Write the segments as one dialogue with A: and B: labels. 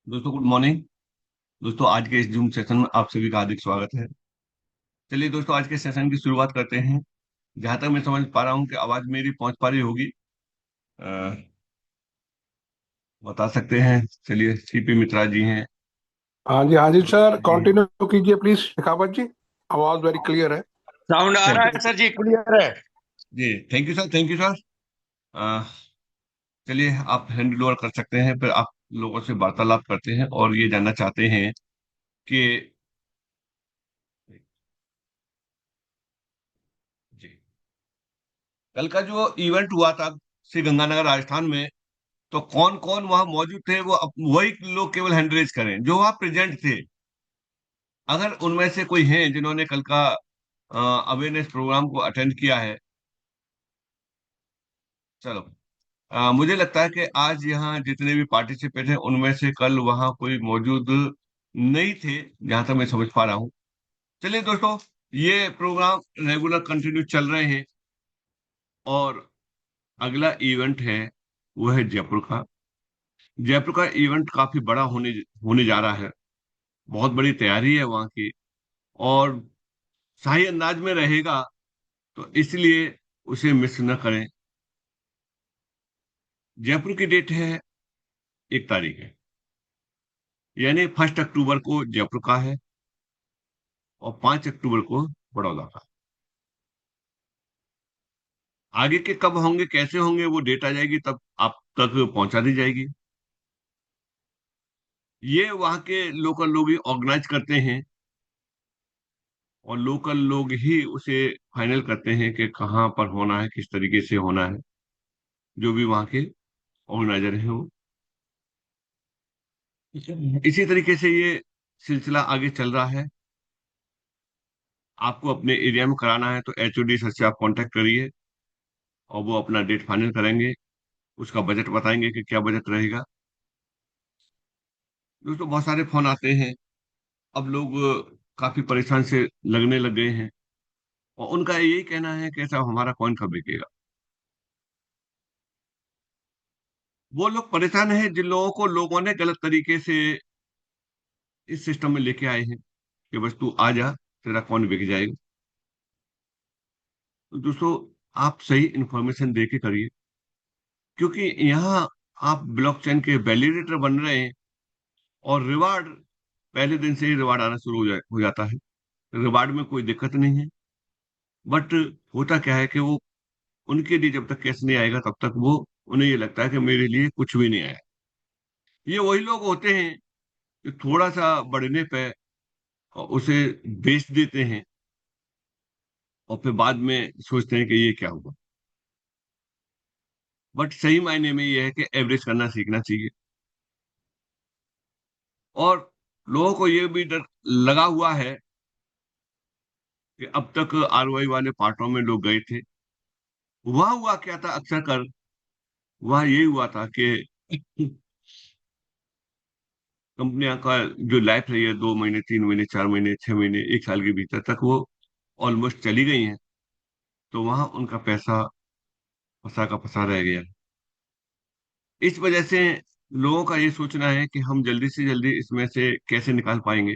A: दोस्तों good morning. दोस्तों आज के इस जूम सेशन में आप सभी का हार्दिक स्वागत है। चलिए दोस्तों आज के सेशन की शुरुआत करते हैं। जहां तक मैं समझ पा रहा हूँ कि आवाज मेरी पहुंच पा रही होगी। अ, बता सकते हैं। चलिए सीपी मित्रा जी हैं।
B: हाँ जी सर,
A: जी हैं।
B: कंटिन्यू कीजिए प्लीज शेखावत जी। आवाज वेरी क्लियर है।
C: साउंड आ रहा
A: थैंक
C: है सर जी, क्लियर है।
A: जी thank you sir, thank you sir. अ, चलिए आप हैंड ओवर कर सकते हैं, फिर आप लोगों से वार्तालाप करते हैं और ये जानना चाहते हैं कि जी कल का जो इवेंट हुआ था श्री गंगानगर राजस्थान में, तो कौन कौन वहां मौजूद थे वो वही लोग केवल हैंड रेज करें जो वहां प्रेजेंट थे। अगर उनमें से कोई हैं जिन्होंने कल का अवेयरनेस प्रोग्राम को अटेंड किया है। चलो। मुझे लगता है कि आज यहाँ जितने भी पार्टिसिपेंट हैं उनमें से कल वहाँ कोई मौजूद नहीं थे, जहां तक मैं समझ पा रहा हूँ। चलिए दोस्तों, ये प्रोग्राम रेगुलर कंटिन्यू चल रहे हैं और अगला इवेंट है वो है जयपुर का। जयपुर का इवेंट काफी बड़ा होने होने जा रहा है। बहुत बड़ी तैयारी है वहाँ की और शाही अंदाज में रहेगा, तो इसलिए उसे मिस न करें। जयपुर की डेट है 1 तारीख है, यानी 1 अक्टूबर को जयपुर का है और 5 अक्टूबर को बड़ौदा का। आगे के कब होंगे कैसे होंगे वो डेट आ जाएगी, तब आप तक पहुंचा दी जाएगी। ये वहाँ के लोकल लोग ही ऑर्गेनाइज करते हैं और लोकल लोग ही उसे फाइनल करते हैं कि कहाँ पर होना है, किस तरीके से होना है। जो भी वहाँ के ऑर्गेनाइजर हैं वो इसी तरीके से ये सिलसिला आगे चल रहा है। आपको अपने एरिया में कराना है तो एचओडी सर से आप कांटेक्ट करिए और वो अपना डेट फाइनल करेंगे। उसका बजट बताएंगे कि क्या बजट रहेगा। दोस्तों बहुत सारे फोन आते हैं। अब लोग काफी परेशान से लगने लग गए हैं और उनका यही कहना है कि साहब हमारा कौन कब बिकेगा। वो लोग परेशान हैं जिन लोगों को लोगों ने गलत तरीके से इस सिस्टम में लेके आए हैं कि बस तू आ जा, तेरा कौन बिक जाएगा। तो दोस्तों आप सही इंफॉर्मेशन दे के करिए, क्योंकि यहाँ आप ब्लॉकचेन के वैलिडेटर बन रहे हैं और रिवार्ड पहले दिन से ही रिवार्ड आना शुरू हो जाता है। रिवार्ड में कोई दिक्कत नहीं है, बट होता क्या है कि वो उनके लिए जब तक कैश नहीं आएगा तब तक वो उन्हें ये लगता है कि मेरे लिए कुछ भी नहीं आया। ये वही लोग होते हैं जो थोड़ा सा बढ़ने पे उसे बेच देते हैं और फिर बाद में सोचते हैं कि ये क्या हुआ। बट सही मायने में ये है कि एवरेज करना सीखना चाहिए। और लोगों को ये भी डर लगा हुआ है कि अब तक आरओआई वाले पार्टों में लोग गए थे, वहां हुआ क्या था अक्सर कर, वहां यही हुआ था कि कंपनियां का जो लाइफ रही है 2 महीने 3 महीने 4 महीने 6 महीने 1 साल के भीतर तक वो ऑलमोस्ट चली गई हैं। तो वहां उनका पैसा फंसा का फंसा रह गया। इस वजह से लोगों का ये सोचना है कि हम जल्दी से जल्दी इसमें से कैसे निकाल पाएंगे।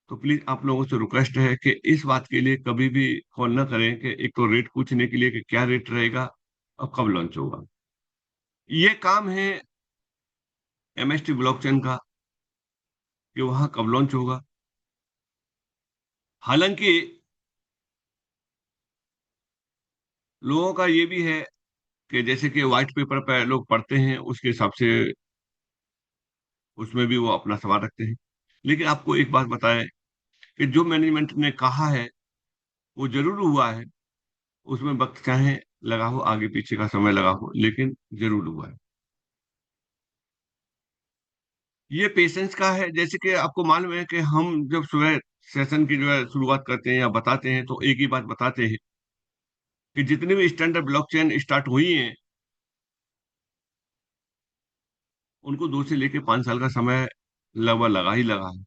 A: तो प्लीज आप लोगों से रिक्वेस्ट है कि इस बात के लिए कभी भी कॉल ना करें कि एक तो रेट पूछने के लिए कि क्या रेट रहेगा और कब लॉन्च होगा। ये काम है एमएसटी ब्लॉकचेन का कि वहां कब लॉन्च होगा। हालांकि लोगों का ये भी है कि जैसे कि व्हाइट पेपर पर लोग पढ़ते हैं उसके हिसाब से उसमें भी वो अपना सवाल रखते हैं। लेकिन आपको एक बात बताएं कि जो मैनेजमेंट ने कहा है वो जरूर हुआ है। उसमें वक्त चाहे लगा हो, आगे पीछे का समय लगा हो, लेकिन जरूर हुआ है। ये पेशेंस का है। जैसे कि आपको मालूम है कि हम जब सुबह सेशन की जो है शुरुआत करते हैं या बताते हैं तो एक ही बात बताते हैं कि जितनी भी स्टैंडर्ड ब्लॉकचेन स्टार्ट हुई हैं उनको 2 से लेके 5 साल का समय लगभग लगा ही लगा है।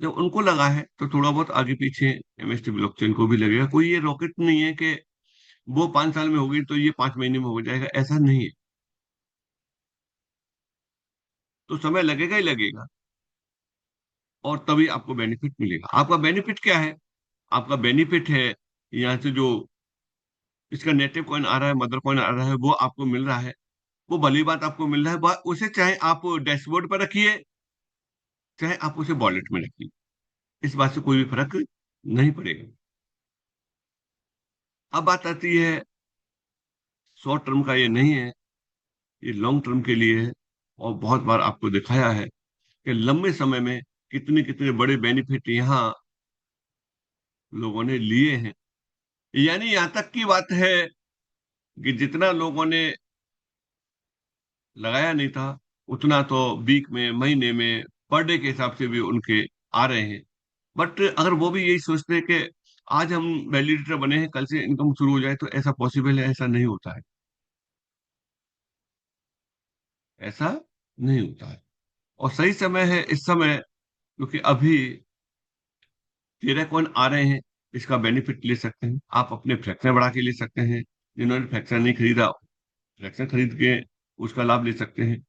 A: जब उनको लगा है तो थोड़ा बहुत आगे पीछे एमएसटी ब्लॉकचेन को भी लगेगा। कोई ये रॉकेट नहीं है कि वो 5 साल में होगी तो ये 5 महीने में हो जाएगा, ऐसा नहीं है। तो समय लगेगा ही लगेगा, और तभी आपको बेनिफिट मिलेगा। आपका बेनिफिट क्या है? आपका बेनिफिट है यहाँ से जो इसका नेटिव कॉइन आ रहा है, मदर कॉइन आ रहा है, वो आपको मिल रहा है। वो भली बात आपको मिल रहा है, उसे चाहे आप डैशबोर्ड पर रखिए, चाहे आप उसे वॉलेट में रखिए, इस बात से कोई भी फर्क नहीं पड़ेगा। अब बात आती है, शॉर्ट टर्म का ये नहीं है, ये लॉन्ग टर्म के लिए है। और बहुत बार आपको दिखाया है कि लंबे समय में कितने कितने बड़े बेनिफिट यहाँ लोगों ने लिए हैं। यानी यहाँ तक की बात है कि जितना लोगों ने लगाया नहीं था, उतना तो वीक में, महीने में, पर डे के हिसाब से भी उनके आ रहे हैं। बट अगर वो भी यही सोचते हैं कि आज हम वैलिडेटर बने हैं, कल से इनकम शुरू हो जाए, तो ऐसा पॉसिबल है? ऐसा नहीं होता है। ऐसा नहीं होता है। और सही समय है इस समय, क्योंकि अभी 13 कॉइन आ रहे हैं, इसका बेनिफिट ले सकते हैं। आप अपने फ्रैक्शन बढ़ा के ले सकते हैं, जिन्होंने फ्रैक्शन नहीं खरीदा, फ्रैक्शन खरीद के उसका लाभ ले सकते हैं।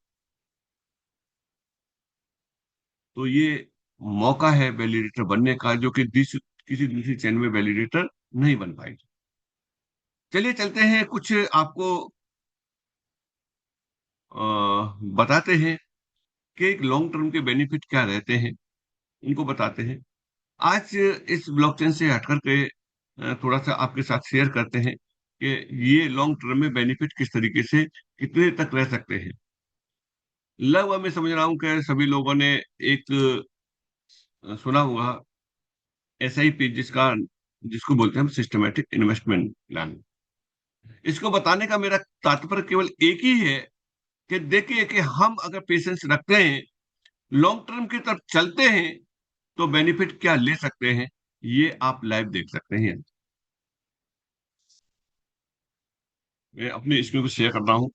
A: तो ये मौका है वैलिडेटर बनने का, जो कि किसी दूसरी चैन में वैलिडेटर नहीं बन पाएगी। चलिए चलते हैं, कुछ आपको बताते हैं कि एक लॉन्ग टर्म के बेनिफिट क्या रहते हैं, उनको बताते हैं। आज इस ब्लॉकचेन से हटकर के थोड़ा सा आपके साथ शेयर करते हैं कि ये लॉन्ग टर्म में बेनिफिट किस तरीके से, कितने तक रह सकते हैं। लगभग मैं समझ रहा हूँ कि सभी लोगों ने एक सुना होगा, SIP, जिसको बोलते हैं हम सिस्टमेटिक इन्वेस्टमेंट प्लान। इसको बताने का मेरा तात्पर्य केवल एक ही है कि देखिए कि हम अगर पेशेंस रखते हैं, लॉन्ग टर्म की तरफ चलते हैं, तो बेनिफिट क्या ले सकते हैं, ये आप लाइव देख सकते हैं। मैं अपनी स्क्रीन को शेयर कर रहा हूँ।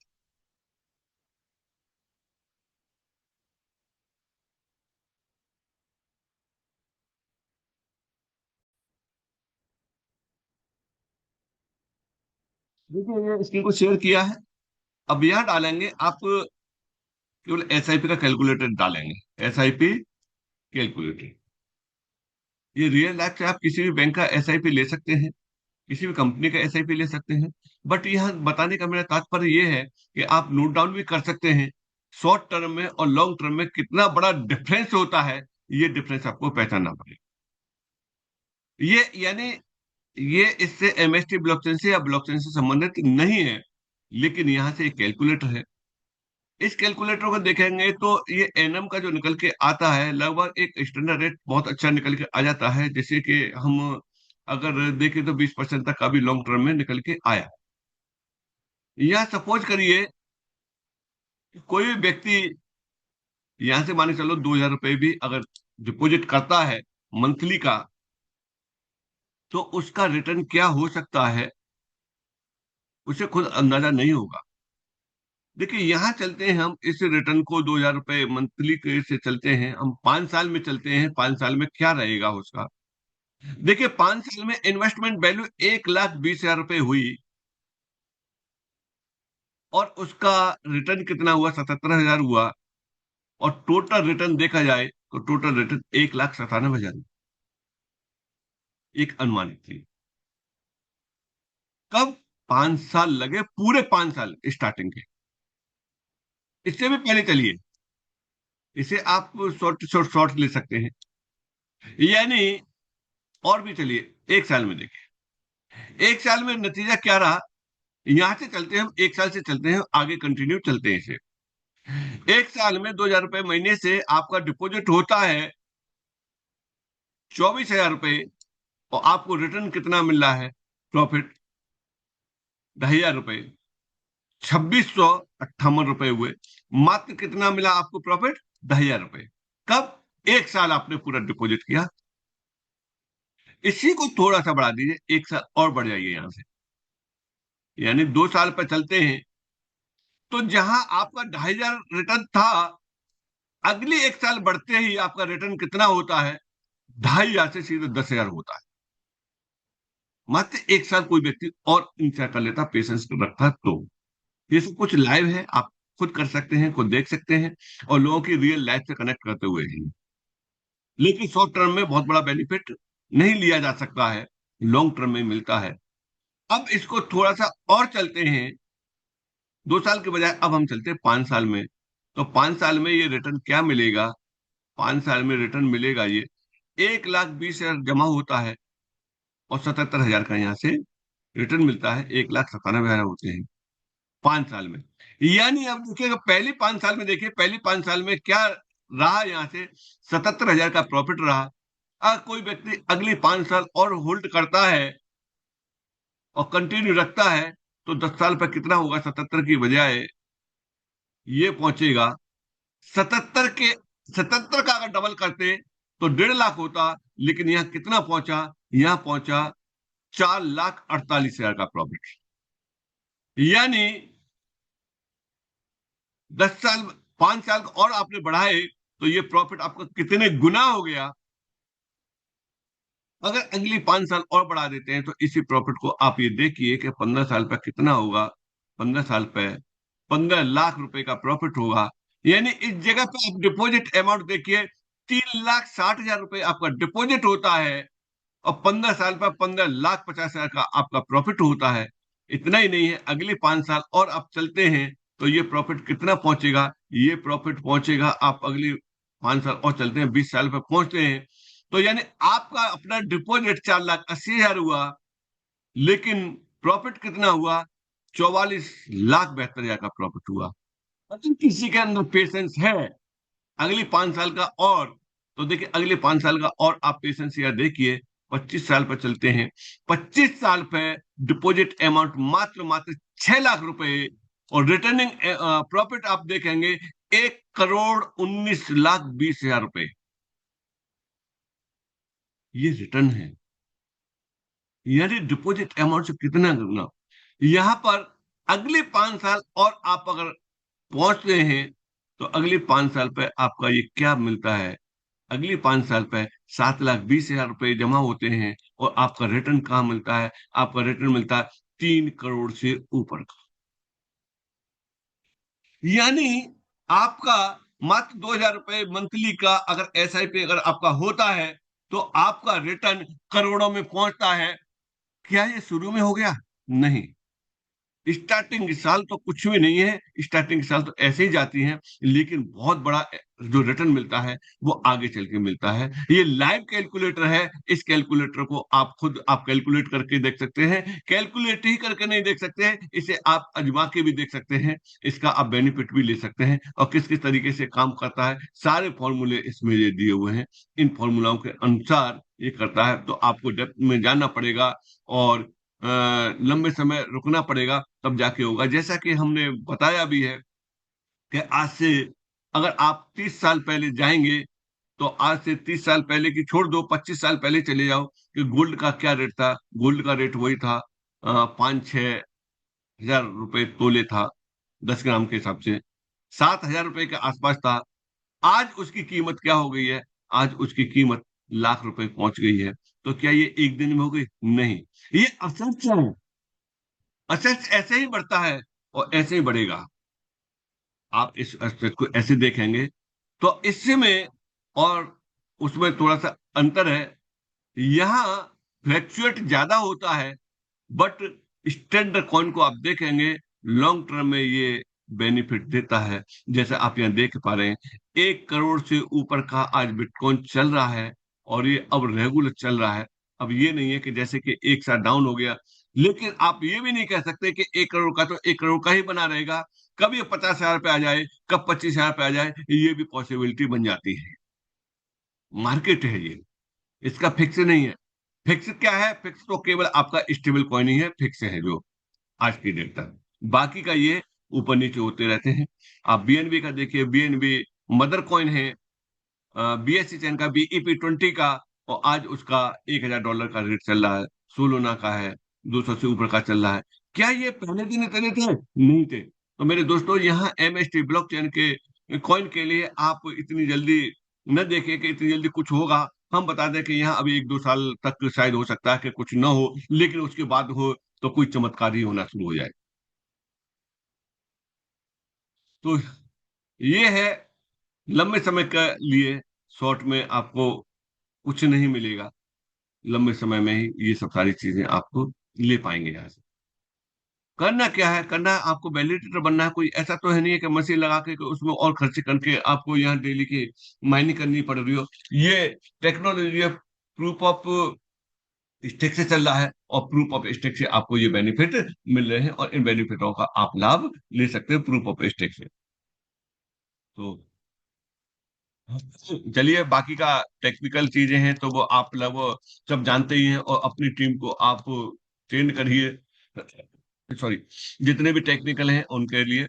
A: देखिए, ये स्क्रीन को शेयर किया है। अब यहाँ डालेंगे आप, केवल SIP का कैलकुलेटर डालेंगे, SIP कैलकुलेटर। ये रियल लाइफ से आप किसी भी बैंक का SIP ले सकते हैं, किसी भी कंपनी का SIP ले सकते हैं। बट यहाँ बताने का मेरा तात्पर्य ये है कि आप नोट डाउन भी कर सकते हैं, शॉर्ट टर्म में और लॉन्ग टर्म में कितना बड़ा डिफरेंस होता है, ये डिफरेंस आपको पहचानना पड़ेगा। ये यानी ये इससे MST ब्लॉकचेन से या ब्लॉकचेन से संबंधित नहीं है, लेकिन यहाँ से एक कैलकुलेटर है। इस कैलकुलेटर को देखेंगे तो ये NM का जो निकल के आता है, लगभग एक स्टैंडर्ड रेट बहुत अच्छा निकल के आ जाता है। जैसे कि हम अगर देखें तो 20% तक अभी लॉन्ग टर्म में निकल के आया। या सपोज करिए कि कोई भी व्यक्ति यहाँ से मान के चलो 2,000 रुपये भी अगर डिपॉजिट करता है मंथली का, तो उसका रिटर्न क्या हो सकता है, उसे खुद अंदाजा नहीं होगा। देखिए, यहाँ चलते हैं हम इस रिटर्न को, 2,000 रुपये मंथली के से चलते हैं हम, 5 साल में चलते हैं, 5 साल में क्या रहेगा उसका। देखिए, 5 साल में इन्वेस्टमेंट वैल्यू 1,20,000 रुपये हुई, और उसका रिटर्न कितना हुआ, 77,000 हुआ। और टोटल रिटर्न देखा जाए तो टोटल रिटर्न 1,97,000, एक अनुमानित थी। कब? 5 साल लगे, पूरे 5 साल स्टार्टिंग के। इससे भी पहले चलिए, इसे आप शॉर्ट शॉर्ट शॉर्ट ले सकते हैं, यानी और भी चलिए, 1 साल में देखिए, 1 साल में नतीजा क्या रहा। यहां से चलते हैं हम, 1 साल से चलते हैं आगे, कंटिन्यू चलते हैं इसे। 1 साल में 2,000 रुपये महीने से आपका डिपॉजिट होता है 24,000 रुपये, और आपको रिटर्न कितना मिल रहा है, प्रॉफिट 2,500 रुपये, 2,658 रुपये हुए। मात्र कितना मिला आपको प्रॉफिट? 2,000 रुपये। कब? 1 साल आपने पूरा डिपॉजिट किया। इसी को थोड़ा सा बढ़ा दीजिए, 1 साल और बढ़ जाइए यहां से, यानी 2 साल पर चलते हैं। तो जहां आपका 2,500 रिटर्न था, अगले 1 साल बढ़ते ही आपका रिटर्न कितना होता है? 2,500 से सीधे 10,000 होता है। मात्र 1 साल कोई व्यक्ति और इंतजार कर लेता, पेशेंस रखता तो। ये सब कुछ लाइव है, आप खुद कर सकते हैं, खुद देख सकते हैं, और लोगों की रियल लाइफ से कनेक्ट करते हुए ही। लेकिन शॉर्ट टर्म में बहुत बड़ा बेनिफिट नहीं लिया जा सकता है, लॉन्ग टर्म में मिलता है। अब इसको थोड़ा सा और चलते हैं, 2 साल के बजाय अब हम चलते हैं 5 साल में। तो 5 साल में ये रिटर्न क्या मिलेगा? 5 साल में रिटर्न मिलेगा ये, 1,20,000 जमा होता है और 77,000 का यहाँ से रिटर्न मिलता है, 1,97,000 होते हैं 5 साल में। यानी अब देखिएगा, पहली 5 साल में देखिए, पहली 5 साल में क्या रहा, यहाँ से 77,000 का प्रॉफिट रहा। अगर कोई व्यक्ति अगली 5 साल और होल्ड करता है और कंटिन्यू रखता है, तो 10 साल पर कितना होगा? 77 की बजाय ये पहुंचेगा 77 के, 77 का अगर डबल करते तो 1.5 लाख होता। लेकिन यहाँ कितना पहुंचा? यहाँ पहुंचा 4,48,000 का प्रॉफिट। यानी 10 साल, 5 साल और आपने बढ़ाए तो ये प्रॉफिट आपका कितने गुना हो गया। अगर अगली 5 साल और बढ़ा देते हैं तो इसी प्रॉफिट को आप ये देखिए कि 15 साल पर कितना होगा। 15 साल पर 15 लाख रुपए का प्रॉफिट होगा। यानी इस जगह पे आप डिपॉजिट अमाउंट देखिए, 3,60,000 रुपए आपका डिपॉजिट होता है, और 15 साल पर 15,50,000 का आपका प्रॉफिट होता है। इतना ही नहीं है, अगले 5 साल और आप चलते हैं तो ये प्रॉफिट कितना पहुंचेगा? ये प्रॉफिट पहुंचेगा, आप अगली 5 साल और चलते हैं, 20 साल पर पहुंचते हैं, तो यानी आपका अपना डिपॉजिट 4,80,000 हुआ, लेकिन प्रॉफिट कितना हुआ? 44,72,000 का प्रॉफिट हुआ। अगर किसी के अंदर पेशेंस है अगली 5 साल का और, तो देखिए अगले 5 साल का और आप पेशेंस या देखिए। 25 साल पर चलते हैं, 25 साल पे डिपॉजिट अमाउंट मात्र मात्र 6 लाख रुपए, और रिटर्निंग प्रॉफिट आप देखेंगे 1,19,20,000 रुपए। ये रिटर्न है, यानी डिपॉजिट अमाउंट से कितना करना। यहां पर अगले 5 साल और आप अगर पहुंचते हैं तो अगले 5 साल पे आपका ये क्या मिलता है? अगले 5 साल पे 7,20,000 रुपए जमा होते हैं, और आपका रिटर्न कहाँ मिलता है? आपका रिटर्न मिलता है 3 करोड़ से ऊपर का। यानी आपका मात्र 2,000 रुपए मंथली का अगर एसआईपी अगर आपका होता है, तो आपका रिटर्न करोड़ों में पहुंचता है। क्या ये शुरू में हो गया? नहीं, स्टार्टिंग साल तो कुछ भी नहीं है, स्टार्टिंग साल तो ऐसे ही जाती हैं, लेकिन बहुत बड़ा जो रिटर्न मिलता है वो आगे चल के मिलता है। ये लाइव कैलकुलेटर है, इस कैलकुलेटर को आप खुद आप कैलकुलेट करके देख सकते हैं। कैलकुलेट ही करके नहीं देख सकते हैं, इसे आप आजमा के भी देख सकते हैं, इसका आप बेनिफिट भी ले सकते हैं, और किस किस तरीके से काम करता है सारे फॉर्मूले इसमें ये दिए हुए हैं। इन फॉर्मूलाओं के अनुसार ये करता है, तो आपको डेप्थ में जानना पड़ेगा और लंबे समय रुकना पड़ेगा, तब जाके होगा। जैसा कि हमने बताया भी है कि आज से अगर आप 30 साल पहले जाएंगे, तो आज से 30 साल पहले की छोड़ दो, 25 साल पहले चले जाओ कि गोल्ड का क्या रेट था। गोल्ड का रेट वही था, 5-6 हजार रुपए तोले था, 10 ग्राम के हिसाब से 7 हजार रुपए के आसपास था। आज उसकी कीमत क्या हो गई है? आज उसकी कीमत लाख रुपए पहुंच गई है। तो क्या ये एक दिन में हो गई? नहीं, ये असर है। असेट्स ऐसे ही बढ़ता है और ऐसे ही बढ़ेगा। आप इस एस्पेक्ट को ऐसे देखेंगे तो इससे में और उसमें थोड़ा सा अंतर है। यहाँ फ्लैक्चुएट ज्यादा होता है, बट स्टैंडर्ड कॉइन को आप देखेंगे, लॉन्ग टर्म में ये बेनिफिट देता है। जैसे आप यहाँ देख पा रहे हैं, 1 करोड़ से ऊपर का आज बिटकॉइन चल रहा है, और ये अब रेगुलर चल रहा है। अब ये नहीं है कि जैसे कि एक साथ डाउन हो गया, लेकिन आप ये भी नहीं कह सकते कि 1 करोड़ का तो 1 करोड़ का ही बना रहेगा। कब ये 50 हजार पे आ जाए, कब 25 हजार पे आ जाए, ये भी पॉसिबिलिटी बन जाती है। मार्केट है ये, इसका फिक्स नहीं है। फिक्स क्या है? फिक्स तो केवल आपका स्टेबल कॉइन ही है, फिक्स है जो आज की डेट तक। बाकी का ये ऊपर नीचे होते रहते हैं। आप बीएनबी का देखिए, बीएनबी मदर कॉइन है, बीएससी चैन का BEP20 का, और आज उसका $1,000 का रेट चल रहा है। सोलोना का है, 200 से ऊपर का चल रहा है। क्या ये पहले दिन इतने थे? नहीं थे। तो मेरे दोस्तों, यहाँ MST ब्लॉकचेन के कॉइन के लिए आप इतनी जल्दी न देखें कि इतनी जल्दी कुछ होगा। हम बता दें कि यहाँ अभी 1-2 साल तक शायद हो सकता है कि कुछ न हो, लेकिन उसके बाद हो तो कोई चमत्कार ही होना शुरू हो जाए। तो ये है, लंबे समय के लिए शॉर्ट में आपको कुछ नहीं मिलेगा। लंबे समय में ही ये सब सारी चीजें आपको ले पाएंगे यहाँ से। करना क्या है, करना है आपको वैलिडेटर बनना है। कोई ऐसा तो है नहीं है कि मशीन लगा के उसमें और खर्चे करके आपको यहाँ डेली की माइनिंग करनी पड़ रही हो। ये टेक्नोलॉजी प्रूफ ऑफ स्टेक से चल रहा है, और प्रूफ ऑफ स्टेक से आपको ये बेनिफिट मिल रहे हैं, और इन बेनिफिटों का आप लाभ ले सकते हैं प्रूफ ऑफ स्टेक से। तो चलिए, बाकी का टेक्निकल चीजें हैं तो वो आप लोग सब जानते ही हैं, और अपनी टीम को आप ट्रेन करिए, सॉरी, जितने भी टेक्निकल हैं उनके लिए।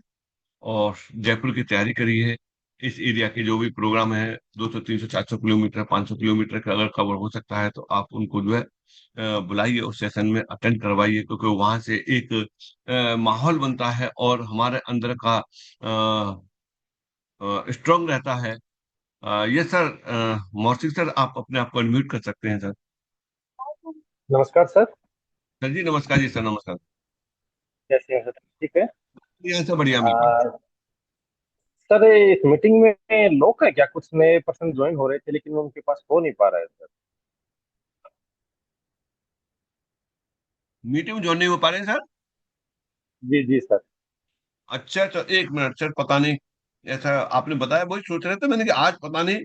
A: और जयपुर की तैयारी करी है। इस एरिया के जो भी प्रोग्राम है, 200 300 400 किलोमीटर 500 किलोमीटर का अगर कवर हो सकता है, तो आप उनको जो है बुलाइए, उस सेशन में अटेंड करवाइए, क्योंकि वहां से एक माहौल बनता है, और हमारे अंदर का स्ट्रांग रहता है। यस सर, मौसी सर, आप अपने आप को अनम्यूट कर सकते हैं सर।
C: नमस्कार सर।
A: सर जी नमस्कार, जी सर नमस्कार।
C: कैसे हैं सर? ठीक है।
A: यहाँ से बढ़िया, बिल्कुल।
C: आ, सर, इस मीटिंग में लोग है क्या? कुछ नए पर्सन ज्वाइन हो रहे थे लेकिन उनके पास हो नहीं पा रहा है सर।
A: मीटिंग में ज्वाइन नहीं हो पा रहे हैं सर?
C: जी जी सर।
A: अच्छा अच्छा, एक मिनट सर, पता नहीं ऐसा आपने बताया, वही सोच रहे थे मैंने कि आज पता नहीं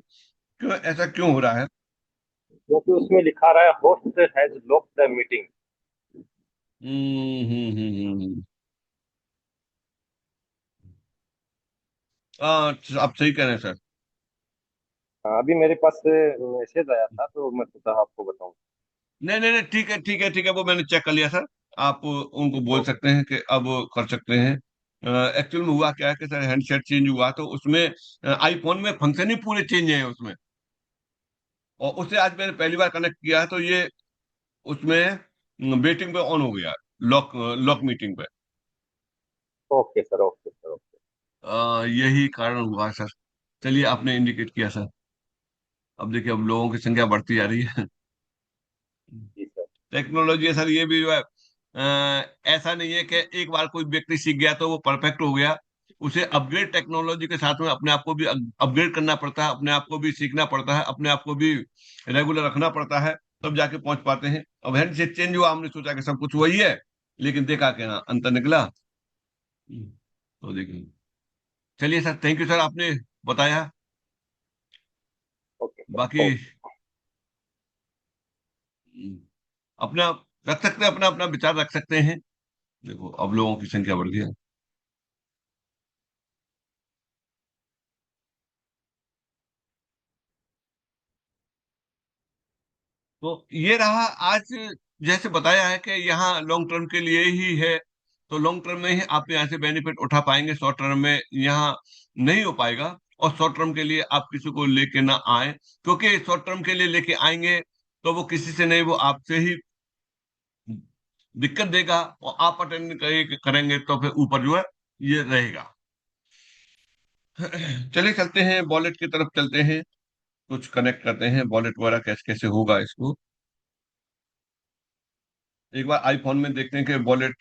A: क्यों ऐसा क्यों हो रहा है।
C: क्योंकि उसमें लिखा रहा है host has locked the meeting.
A: हम्म हम्म हम्म हम्म, हम्म। आप सही कह रहे हैं सर।
C: अभी मेरे पास मैसेज आया था तो मैं सोचा आपको बताऊं।
A: नहीं नहीं नहीं, ठीक है ठीक है ठीक है, वो मैंने चेक कर लिया सर। आप उनको बोल
C: ओके।
A: सकते हैं कि अब कर सकते हैं। एक्चुअल में हुआ क्या है कि सर, हैंडसेट चेंज हुआ, तो उसमें आईफोन में फंक्शन ही पूरे चेंज है उसमें। और उससे आज मैंने पहली बार कनेक्ट किया है, तो ये उसमें वेटिंग पे ऑन हो गया, लॉक लॉक मीटिंग पे।
C: Okay sir, okay sir, okay.
A: यही कारण हुआ सर। चलिए, आपने इंडिकेट किया सर। अब देखिए, अब लोगों की संख्या बढ़ती जा रही है।
C: जी सर।
A: टेक्नोलॉजी है सर, ये भी जो है ऐसा नहीं है कि एक बार कोई व्यक्ति सीख गया तो वो परफेक्ट हो गया। उसे अपग्रेड टेक्नोलॉजी के साथ में अपने आप को भी अपग्रेड करना पड़ता है, अपने आप को भी सीखना पड़ता है, अपने आप को भी रेगुलर रखना पड़ता है, तब जाके पहुंच पाते हैं। अब हैंड से चेंज हुआ, हमने सोचा कि सब कुछ वही है, लेकिन देखा कि हाँ, अंतर निकला। तो देखिए, चलिए सर, थैंक यू सर, आपने बताया।
C: ओके सर,
A: बाकी
C: ओके।
A: अपना रख सकते हैं, अपना अपना विचार रख सकते हैं। देखो, अब लोगों की संख्या बढ़ गई है। तो ये रहा आज, जैसे बताया है कि यहाँ लॉन्ग टर्म के लिए ही है, तो लॉन्ग टर्म में ही आप यहाँ से बेनिफिट उठा पाएंगे, शॉर्ट टर्म में यहाँ नहीं हो पाएगा। और शॉर्ट टर्म के लिए आप किसी को लेके ना आए, क्योंकि शॉर्ट टर्म के लिए लेके आएंगे तो वो किसी से नहीं, वो आपसे ही दिक्कत देगा, और आप अटेंड करेंगे तो फिर ऊपर जो है ये रहेगा। चलिए, चलते हैं वॉलेट की तरफ, चलते हैं, कुछ कनेक्ट करते हैं वॉलेट वगैरह, कैसे कैसे होगा इसको। एक बार आईफोन में देखते हैं कि वॉलेट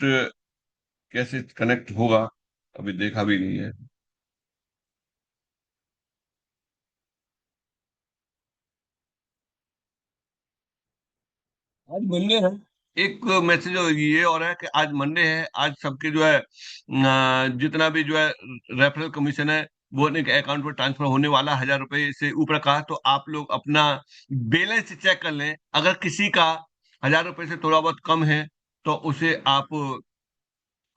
A: कैसे कनेक्ट होगा, अभी देखा भी नहीं है। आज मंडे है। एक मैसेज ये और है कि आज मंडे है, आज सबके जो है जितना भी जो है रेफरल कमीशन है, वो एक अकाउंट में ट्रांसफर होने वाला, 1,000 रुपए से ऊपर का। तो आप लोग अपना बैलेंस चेक कर लें, अगर किसी का 1,000 रुपए से थोड़ा बहुत कम है, तो उसे आप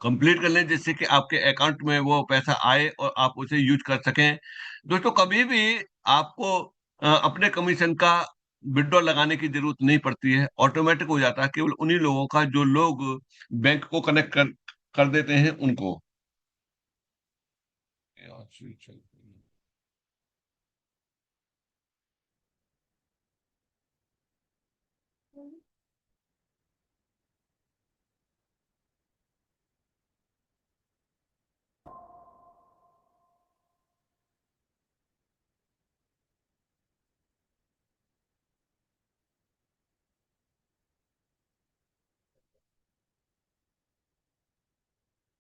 A: कंप्लीट कर लें, जिससे कि आपके अकाउंट में वो पैसा आए और आप उसे यूज कर सकें। दोस्तों, कभी भी आपको अपने कमीशन का विड्रॉ लगाने की जरूरत नहीं पड़ती है, ऑटोमेटिक हो जाता है, केवल उन्हीं लोगों का जो लोग बैंक को कनेक्ट कर कर देते हैं उनको।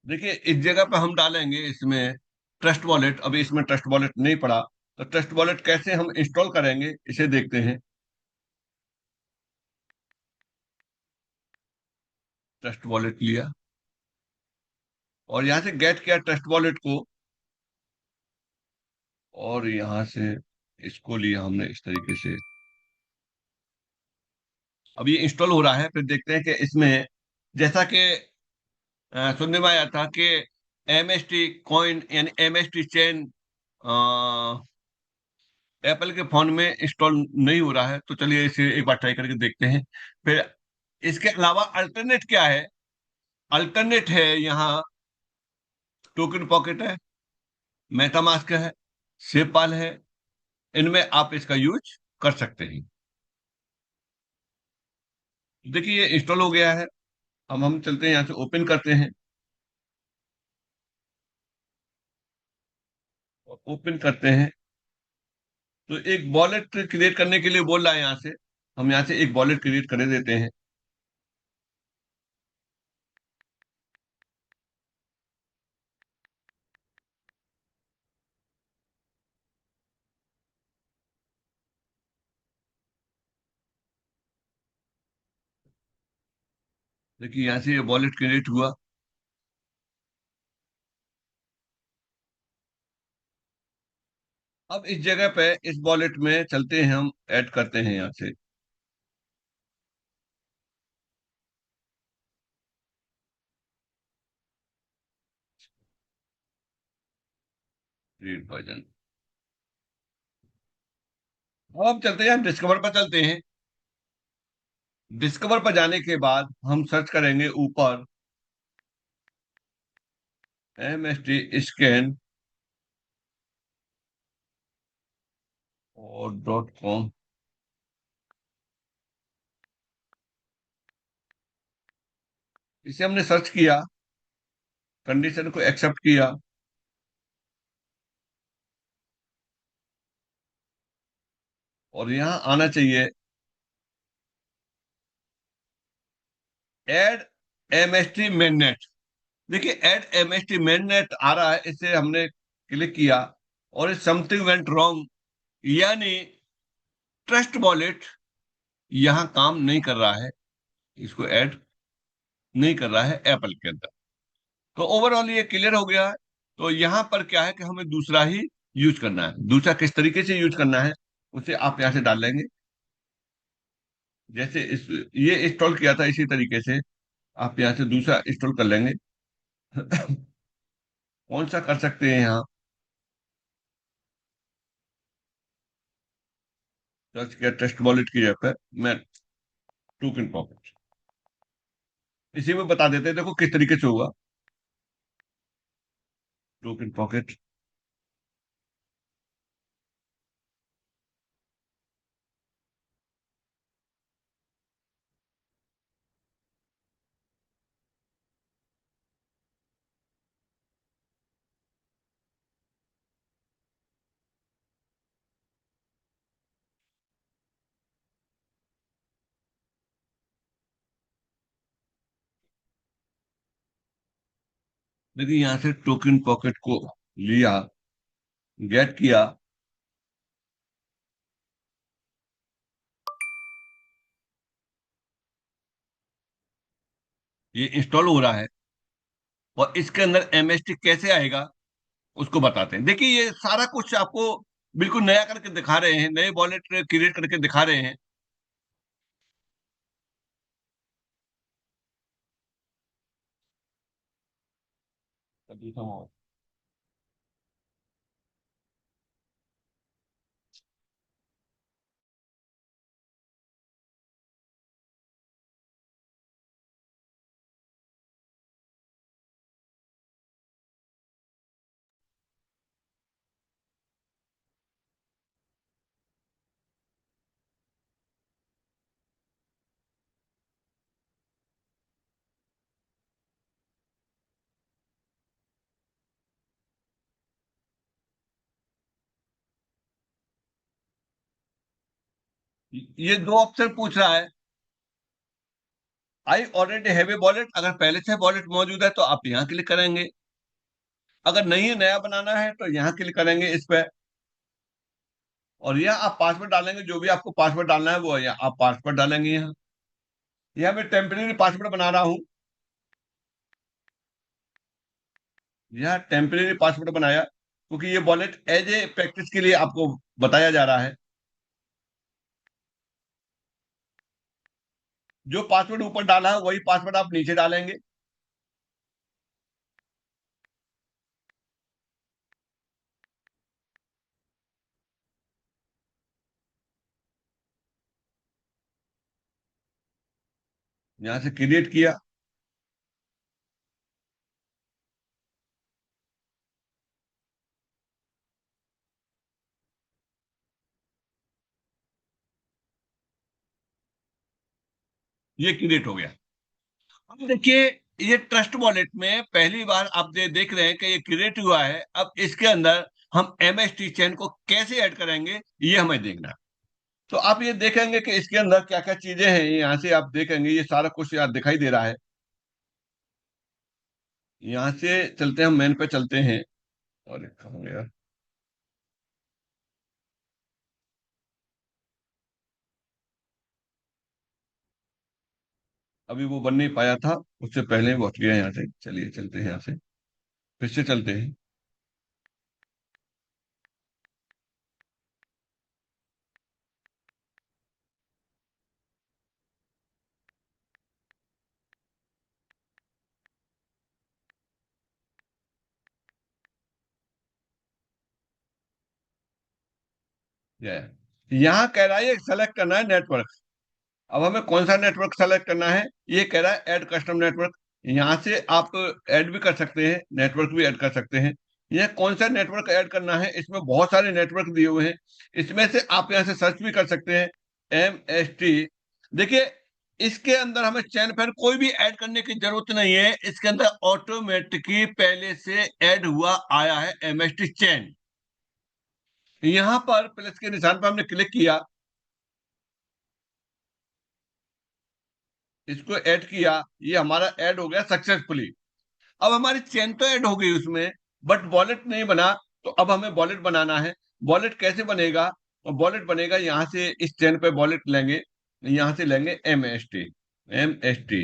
A: देखिए, इस जगह पे हम डालेंगे इसमें ट्रस्ट वॉलेट, अभी इसमें ट्रस्ट वॉलेट नहीं पड़ा, तो ट्रस्ट वॉलेट कैसे हम इंस्टॉल करेंगे इसे देखते हैं। ट्रस्ट वॉलेट लिया और यहां से गेट किया ट्रस्ट वॉलेट को, और यहां से इसको लिया हमने इस तरीके से। अब ये इंस्टॉल हो रहा है, फिर देखते हैं कि इसमें, जैसा कि सुनने में आया था कि MST कॉइन यानी MST चेन एप्पल के फोन में इंस्टॉल नहीं हो रहा है, तो चलिए इसे एक बार ट्राई करके देखते हैं। फिर इसके अलावा अल्टरनेट क्या है? अल्टरनेट है यहाँ, टोकन पॉकेट है, मेटामास्क है, सेपाल है, इनमें आप इसका यूज कर सकते हैं। देखिए ये इंस्टॉल हो गया है। अब हम चलते हैं यहाँ से ओपन करते हैं, और ओपन करते हैं तो एक वॉलेट क्रिएट करने के लिए बोल रहा है यहाँ से। हम यहाँ से एक वॉलेट क्रिएट कर देते हैं। देखिए यहाँ से ये वॉलेट क्रिएट हुआ। अब इस जगह पे इस वॉलेट में चलते हैं, हम ऐड करते हैं यहाँ से क्रिएट वर्जन। अब हम चलते हैं, हम डिस्कवर पर चलते हैं। डिस्कवर पर जाने के बाद हम सर्च करेंगे ऊपर MST स्कैन और .com। इसे हमने सर्च किया, कंडीशन को एक्सेप्ट किया, और यहाँ आना चाहिए एड MST मेननेट। देखिए एड MST मेननेट आ रहा है, इसे हमने क्लिक किया, और समथिंग वेंट रॉन्ग, यानी ट्रस्ट वॉलेट यहाँ काम नहीं कर रहा है, इसको ऐड नहीं कर रहा है एप्पल के अंदर। तो ओवरऑल ये क्लियर हो गया है। तो यहाँ पर क्या है कि हमें दूसरा ही यूज करना है। दूसरा किस तरीके से यूज करना है उसे आप यहाँ से डाल लेंगे। जैसे इस ये इंस्टॉल किया था इसी तरीके से आप यहाँ से दूसरा इंस्टॉल कर लेंगे। कौन सा कर सकते हैं यहाँ? सर्च किया टेस्ट वॉलेट की जगह पर मैं टोकन पॉकेट, इसी में बता देते हैं, देखो किस तरीके से होगा। टोकन पॉकेट, देखिए यहाँ से टोकन पॉकेट को लिया, गेट किया, ये इंस्टॉल हो रहा है, और इसके अंदर MST कैसे आएगा उसको बताते हैं। देखिए ये सारा कुछ आपको बिल्कुल नया करके दिखा रहे हैं, नए वॉलेट क्रिएट करके दिखा रहे हैं। अभी हम ये दो ऑप्शन पूछ रहा है। I already have a wallet, अगर पहले से वॉलेट मौजूद है तो आप यहाँ क्लिक करेंगे। अगर नहीं नया बनाना है तो यहाँ क्लिक करेंगे इस पे, और यहाँ आप पासवर्ड डालेंगे, जो भी आपको पासवर्ड डालना है वो यहाँ आप पासवर्ड डालेंगे। यहाँ मैं टेम्परेरी पासवर्ड बना रहा हूँ, यहाँ टेम्परेरी पासवर्ड बनाया क्योंकि ये वॉलेट एज ए प्रैक्टिस के लिए आपको बताया जा रहा है। जो पासवर्ड ऊपर डाला है वही पासवर्ड आप नीचे डालेंगे। यहाँ से क्रिएट किया, ये क्रिएट हो गया। अब देखिए, ये ट्रस्ट वॉलेट में पहली बार आप देख रहे हैं कि ये क्रिएट हुआ है। अब इसके अंदर हम MST चेन को कैसे ऐड करेंगे ये हमें देखना है। तो आप ये देखेंगे कि इसके अंदर क्या क्या चीजें हैं, यहाँ से आप देखेंगे ये सारा कुछ यहाँ दिखाई दे रहा है। यहाँ से चलते हैं, हम मेन पे चलते हैं, और एक हो गया, अभी वो बन नहीं पाया था, उससे पहले ही पहुंच गया यहाँ से। चलिए चलते हैं यहाँ से, फिर से चलते हैं। यहाँ कह रहा है ये सेलेक्ट करना है नेटवर्क। अब हमें कौन सा नेटवर्क सेलेक्ट करना है, ये कह रहा है ऐड कस्टम नेटवर्क। यहाँ से आप ऐड भी कर सकते हैं, नेटवर्क भी ऐड कर सकते हैं। यह कौन सा नेटवर्क ऐड करना है, इसमें बहुत सारे नेटवर्क दिए हुए हैं, इसमें से आप यहाँ से सर्च भी कर सकते हैं। MST, देखिए इसके अंदर हमें चैन फैन कोई भी ऐड करने की जरूरत नहीं है, इसके अंदर ऑटोमेटिकली पहले से ऐड हुआ आया है MST चैन। यहाँ पर प्लस के निशान पर हमने क्लिक किया, इसको ऐड किया, ये हमारा ऐड हो गया सक्सेसफुली। अब हमारी चेन तो ऐड हो गई उसमें, बट वॉलेट नहीं बना। तो अब हमें वॉलेट बनाना है। वॉलेट कैसे बनेगा? वॉलेट बनेगा, यहाँ से इस चेन पे वॉलेट लेंगे, यहाँ से लेंगे MST। MST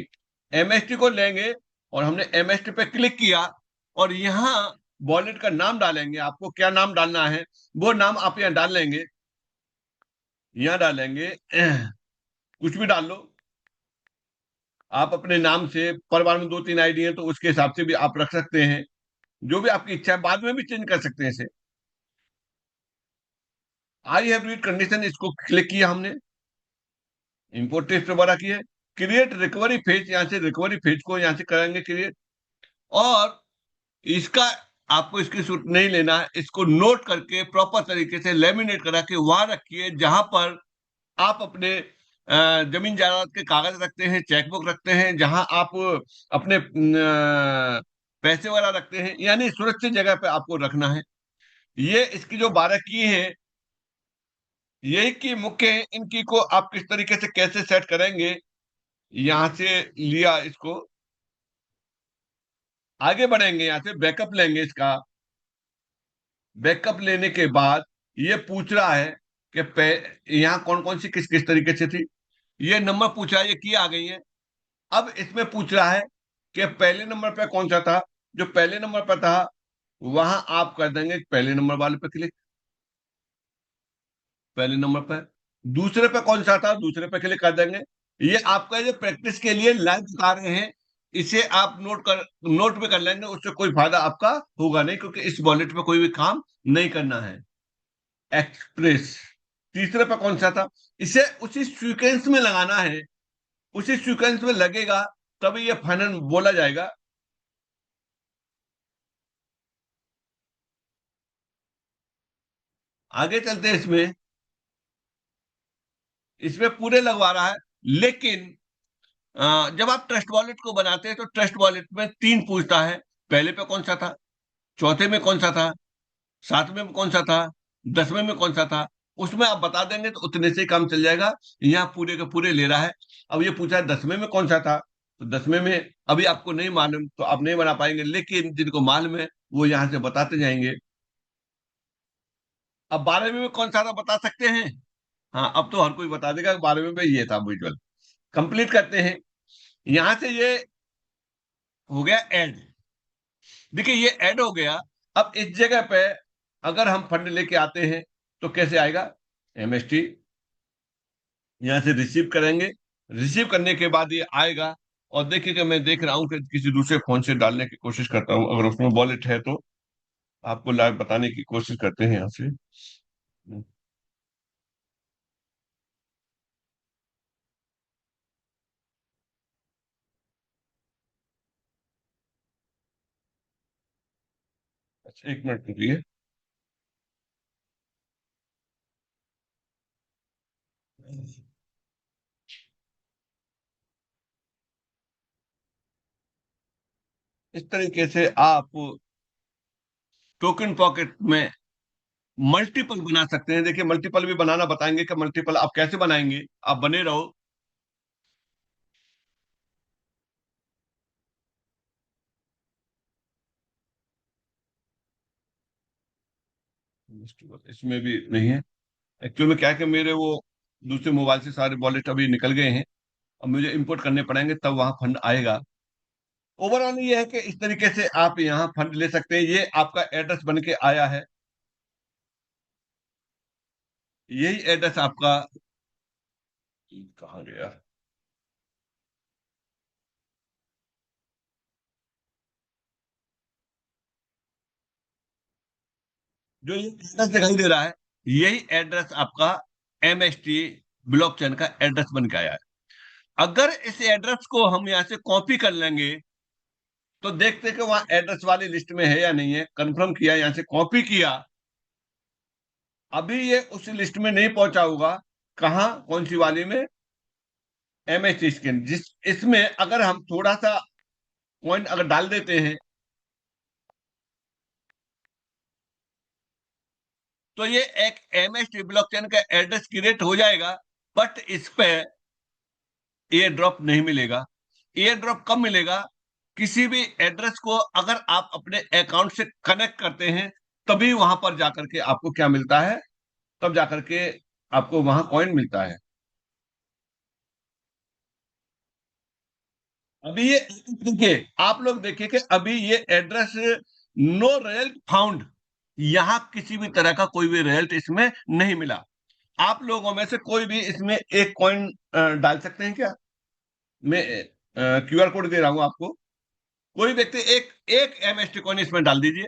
A: MST को लेंगे, और हमने MST पे क्लिक किया, और यहाँ वॉलेट का नाम डालेंगे। आपको क्या नाम डालना है वो नाम आप यहाँ डाल लेंगे। यहाँ डालेंगे कुछ भी डाल लो आप अपने नाम से। परिवार में 2-3 आईडी है तो उसके हिसाब से भी आप रख सकते हैं, जो भी आपकी इच्छा है, बाद में भी चेंज कर सकते हैं इसे। आई हैव रीड कंडीशन, इसको क्लिक किया हमने, इंपोर्ट टेस्ट दोबारा किया, क्रिएट रिकवरी फेज, यहाँ से रिकवरी फेज को यहाँ से करेंगे क्रिएट। और इसका आपको इसकी सूट नहीं लेना है, इसको नोट करके प्रॉपर तरीके से लेमिनेट करा के वहां रखिए जहां पर आप अपने जमीन जायदाद के कागज रखते हैं, चेकबुक रखते हैं, जहां आप अपने पैसे वाला रखते हैं, यानी सुरक्षित जगह पे आपको रखना है। ये इसकी जो 12 की है, यही की मुख्य है। इनकी को आप किस तरीके से कैसे सेट करेंगे, यहां से लिया इसको, आगे बढ़ेंगे, यहां से बैकअप लेंगे इसका। बैकअप लेने के बाद ये पूछ रहा है कि यहाँ कौन कौन सी किस किस तरीके से थी, ये नंबर पूछ रहा है, ये की आ गई है। अब इसमें पूछ रहा है कि पहले नंबर पे कौन सा था। जो पहले नंबर पर था वहां आप कर देंगे पहले नंबर वाले पे क्लिक, पहले नंबर पर। दूसरे पे कौन सा था, दूसरे पे क्लिक कर देंगे। ये आपका जो प्रैक्टिस के लिए लाइव बता रहे हैं, इसे आप नोट भी कर लेंगे, उससे कोई फायदा आपका होगा नहीं, क्योंकि इस वॉलेट में कोई भी काम नहीं करना है। एक्सप्रेस, तीसरे पे कौन सा था, इसे उसी सीक्वेंस में लगाना है, उसी सीक्वेंस में लगेगा तभी ये फाइनल बोला जाएगा। आगे चलते हैं, इसमें इसमें पूरे लगवा रहा है। लेकिन जब आप ट्रस्ट वॉलेट को बनाते हैं तो ट्रस्ट वॉलेट में 3 पूछता है, पहले पे कौन सा था, चौथे में कौन सा था, 7वें में कौन सा था, 10वें में कौन सा था। उसमें आप बता देंगे तो उतने से ही काम चल जाएगा। यहाँ पूरे के पूरे ले रहा है। अब ये पूछा है 10वें में कौन सा था, तो 10वें में अभी आपको नहीं मालूम तो आप नहीं बना पाएंगे, लेकिन जिनको मालूम है वो यहाँ से बताते जाएंगे। अब 12वीं में कौन सा था बता सकते हैं? हाँ, अब तो हर कोई बता देगा 12वीं में ये था विजुअल। कंप्लीट करते हैं। यहां से ये हो गया ऐड। देखिए ये ऐड हो गया। अब इस जगह पे अगर हम फंड लेके आते हैं तो कैसे आएगा? एमएसटी यहां से रिसीव करेंगे। रिसीव करने के बाद ये आएगा। और देखिए कि मैं देख रहा हूं कि किसी दूसरे फोन से डालने की कोशिश करता हूं, अगर उसमें वॉलेट है तो आपको लाइव बताने की कोशिश करते हैं यहाँ से। अच्छा, 1 मिनट रुकिए। इस तरीके से आप टोकन पॉकेट में मल्टीपल बना सकते हैं। देखिए मल्टीपल भी बनाना बताएंगे कि मल्टीपल आप कैसे बनाएंगे। आप बने रहो। इसमें भी नहीं है। एक्चुअल में क्या है कि मेरे वो दूसरे मोबाइल से सारे वॉलेट अभी निकल गए हैं। अब मुझे इंपोर्ट करने पड़ेंगे तब वहां फंड आएगा। ओवरऑल ये है कि इस तरीके से आप यहाँ फंड ले सकते हैं। ये आपका एड्रेस बन के आया है। यही एड्रेस आपका कहाँ गया? जो ये एड्रेस दिखाई दे रहा है, यही एड्रेस आपका एमएसटी ब्लॉकचेन का एड्रेस बन के आया है। अगर इस एड्रेस को हम यहाँ से कॉपी कर लेंगे तो देखते कि वहां एड्रेस वाली लिस्ट में है या नहीं है। कंफर्म किया, यहाँ से कॉपी किया। अभी ये उस लिस्ट में नहीं पहुंचा होगा। कहाँ, कौन सी वाली में? MH scan. जिस इसमें अगर हम थोड़ा सा पॉइंट अगर डाल देते हैं तो ये एक एमएच ब्लॉकचेन का एड्रेस क्रिएट हो जाएगा। बट इस पे एयर ड्रॉप नहीं मिलेगा। एयर ड्रॉप कब मिलेगा? किसी भी एड्रेस को अगर आप अपने अकाउंट से कनेक्ट करते हैं तभी वहां पर जाकर के आपको क्या मिलता है, तब जाकर के आपको वहां कॉइन मिलता है। अभी ये देखिए, आप लोग देखिए कि अभी ये एड्रेस नो रिजल्ट फाउंड, यहां किसी भी तरह का कोई भी रिजल्ट इसमें नहीं मिला। आप लोगों में से कोई भी इसमें एक कॉइन डाल सकते हैं क्या? मैं क्यूआर कोड दे रहा हूं आपको। कोई व्यक्ति एक एक एमएसटी कॉइन इसमें डाल दीजिए।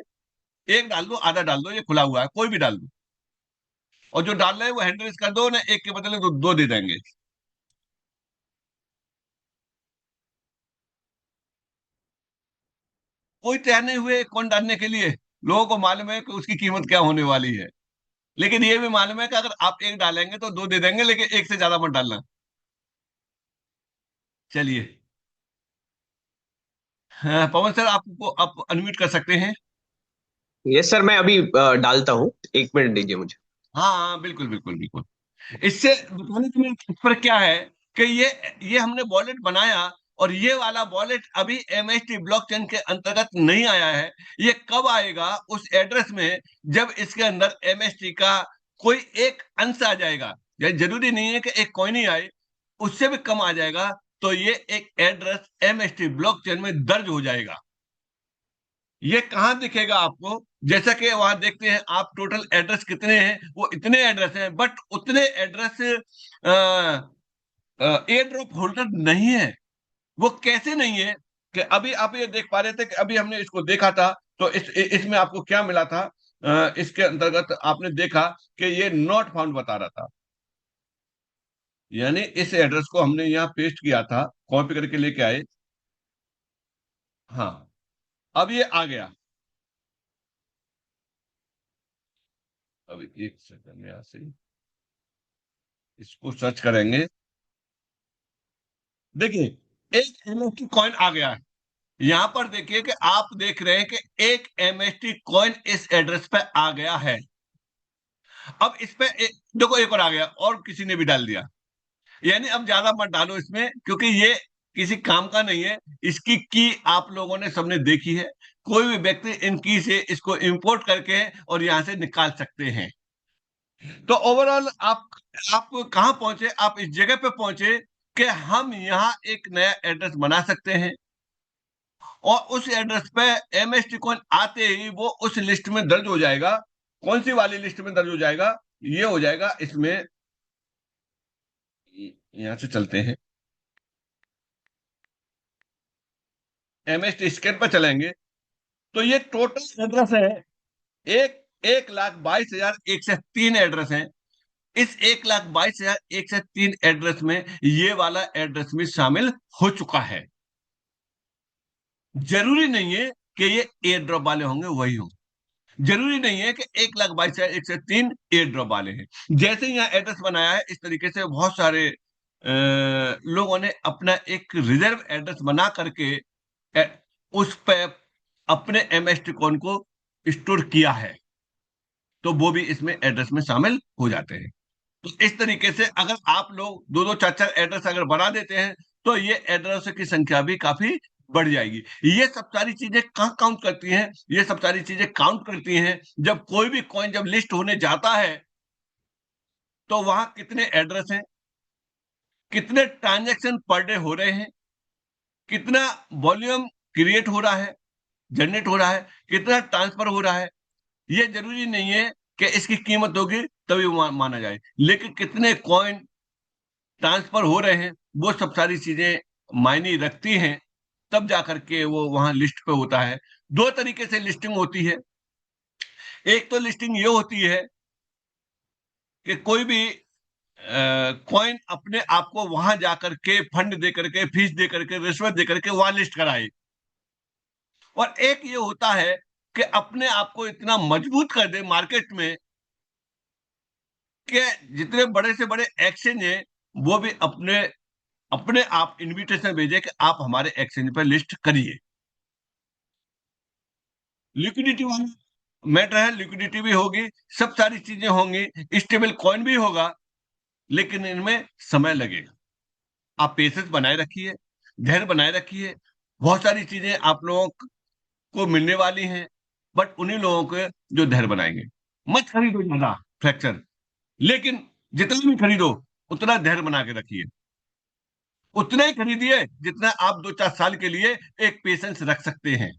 A: एक डाल दो, आधा डाल दो, ये खुला हुआ है, कोई भी डाल दो। और जो डाल रहे हैं वो हैंड रेस कर दो ना, एक के बदले दो दे देंगे। कोई तैयार नहीं हुए कौन डालने के लिए। लोगों को मालूम है कि उसकी कीमत क्या होने वाली है। लेकिन ये भी मालूम है कि अगर आप एक डालेंगे तो दो दे देंगे, लेकिन एक से ज्यादा मत डालना। चलिए। हाँ, पवन सर आपको आप अनम्यूट कर सकते हैं।
D: यस सर, मैं अभी डालता हूँ, 1 मिनट दीजिए मुझे।
A: हाँ हाँ, बिल्कुल बिल्कुल बिल्कुल। इससे बताने का मेरा तात्पर्य क्या है कि ये हमने वॉलेट बनाया और ये वाला वॉलेट अभी एमएसटी ब्लॉकचेन के अंतर्गत नहीं आया है। ये कब आएगा? उस एड्रेस में जब इसके अंदर एमएसटी का कोई एक अंश आ जाएगा। या जरूरी नहीं है कि एक कॉइन ही आए, उससे भी कम आ जाएगा तो ये एक एड्रेस एमएसटी ब्लॉकचेन में दर्ज हो जाएगा। ये कहाँ दिखेगा आपको? जैसा कि वहां देखते हैं आप, टोटल एड्रेस कितने हैं, वो इतने एड्रेस हैं, बट उतने एड्रेस एयर ड्रॉप होल्डर नहीं है। वो कैसे नहीं है? कि अभी आप ये देख पा रहे थे कि अभी हमने इसको देखा था तो इसमें आपको क्या मिला था? इसके अंतर्गत आपने देखा कि ये नॉट फाउंड बता रहा था। यानी इस एड्रेस को हमने यहाँ पेस्ट किया था, कॉपी करके लेके आए। हाँ, अब ये आ गया। अभी 1 सेकंड में यहाँ से इसको सर्च करेंगे। देखिए एक एमएसटी कॉइन आ गया है। यहां पर देखिए कि आप देख रहे हैं कि एक एमएसटी कॉइन इस एड्रेस पे आ गया है। अब इस पे देखो एक और आ गया और किसी ने भी डाल दिया। यानी अब ज्यादा मत डालो इसमें, क्योंकि ये किसी काम का नहीं है। इसकी की आप लोगों ने सबने देखी है। कोई भी व्यक्ति इन की से इसको इंपोर्ट करके और यहां से निकाल सकते हैं। तो ओवरऑल आप कहाँ पहुंचे? आप इस जगह पे पहुंचे कि हम यहाँ एक नया एड्रेस बना सकते हैं, और उस एड्रेस पे एमएसटी कॉइन आते ही वो उस लिस्ट में दर्ज हो जाएगा। कौन सी वाली लिस्ट में दर्ज हो जाएगा? ये हो जाएगा इसमें, यहां से चलते हैं, एमएसटी स्कैन पर चलेंगे तो ये टोटल एड्रेस है, एक 1,22,103 एड्रेस हैं। इस 1,22,103 एड्रेस में ये वाला एड्रेस भी शामिल हो चुका है। जरूरी नहीं है कि ये एयर ड्रॉप वाले होंगे वही हों, जरूरी नहीं है कि 1,22,103 एयर ड्रॉप वाले हैं। जैसे यहाँ एड्रेस बनाया है इस तरीके से बहुत सारे लोगों ने अपना एक रिजर्व एड्रेस बना करके उस पर अपने एमएसटी कॉइन को स्टोर किया है, तो वो भी इसमें एड्रेस में शामिल हो जाते हैं। तो इस तरीके से अगर आप लोग दो दो चार चार एड्रेस अगर बना देते हैं तो ये एड्रेस की संख्या भी काफी बढ़ जाएगी। ये सब सारी चीजें कहाँ काउंट करती हैं? ये सब सारी चीजें काउंट करती हैं जब कोई भी कॉइन जब लिस्ट होने जाता है तो वहां कितने एड्रेस हैं, कितने ट्रांजैक्शन पर डे हो रहे हैं, कितना वॉल्यूम क्रिएट हो रहा है, जनरेट हो रहा है, कितना ट्रांसफर हो रहा है। ये जरूरी नहीं है कि इसकी कीमत होगी तभी माना जाए, लेकिन कितने कॉइन ट्रांसफर हो रहे हैं वो सब सारी चीजें मायने रखती हैं, तब जाकर के वो वहां लिस्ट पे होता है। दो तरीके से लिस्टिंग होती है। एक तो लिस्टिंग ये होती है कि कोई भी कॉइन अपने आप को वहां जाकर के फंड दे करके, फीस दे करके, रिश्वत दे करके वहां लिस्ट कराए। और एक ये होता है कि अपने आप को इतना मजबूत कर दे मार्केट में कि जितने बड़े से बड़े एक्सचेंज हैं वो भी अपने अपने आप इनविटेशन भेजे कि आप हमारे एक्सचेंज पर लिस्ट करिए। लिक्विडिटी वाला मैटर है, लिक्विडिटी भी होगी, सब सारी चीजें होंगी, स्टेबल कॉइन भी होगा, लेकिन इनमें समय लगेगा। आप पेशेंस बनाए रखिए, धैर्य बनाए रखिए। बहुत सारी चीजें आप लोगों को मिलने वाली हैं, बट उन्हीं लोगों के जो धैर्य बनाएंगे। मत खरीदो ज्यादा फ्रैक्चर, लेकिन जितना भी खरीदो उतना धैर्य बना के रखिए। उतना ही खरीदिए जितना आप 2-4 साल के लिए एक पेशेंस रख सकते हैं।